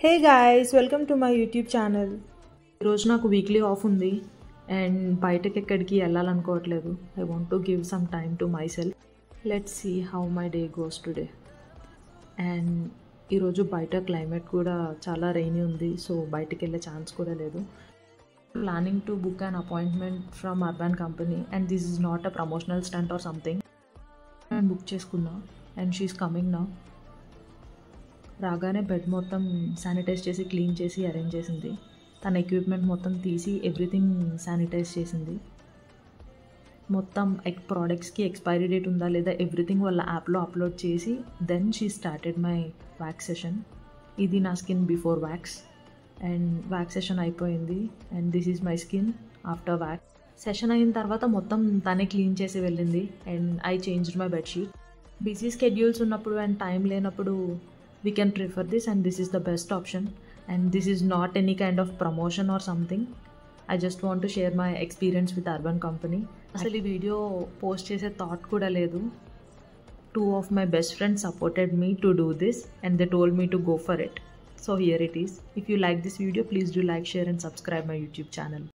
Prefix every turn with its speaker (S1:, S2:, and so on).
S1: Hey guys, welcome to my YouTube channel. ఈరోజు నాకు weekly off ఉంది అండ్ బయటకి ఎక్కడికి వెళ్ళాలనుకోవట్లేదు. I want to give some time to myself. Let's see how my day goes today. And ఈరోజు బయట climate కూడా చాలా రెయినీ ఉంది, సో బయటకు వెళ్ళే ఛాన్స్ కూడా లేదు. Planning to book an appointment from Urban Company and this is not a promotional stunt or something. నేను బుక్ చేసుకున్నా అండ్ షీఈస్ కమింగ్ నౌ. రాగానే బెడ్ మొత్తం శానిటైజ్ చేసి క్లీన్ చేసి అరేంజ్ చేసింది. తన ఎక్విప్మెంట్ మొత్తం తీసి ఎవ్రీథింగ్ శానిటైజ్ చేసింది. మొత్తం ప్రోడక్ట్స్కి ఎక్స్పైరీ డేట్ ఉందా లేదా ఎవ్రీథింగ్ వాళ్ళ యాప్లో అప్లోడ్ చేసి then she started my wax session. ఇది నా skin before wax and wax session అయిపోయింది and this is my skin after wax. Session అయిన తర్వాత మొత్తం తనే క్లీన్ చేసి వెళ్ళింది and I changed my bedsheet. Busy schedules ఉన్నప్పుడు అండ్ టైం లేనప్పుడు we can prefer this and this is the best option and this is not any kind of promotion or something. I just want to share my experience with Urban Company. అసలు ఈ video post చేసే thought కూడా లేదు. 2 of my best friends supported me to do this and they told me to go for it. So here it is. If you like this video, please do like, share and subscribe my YouTube channel.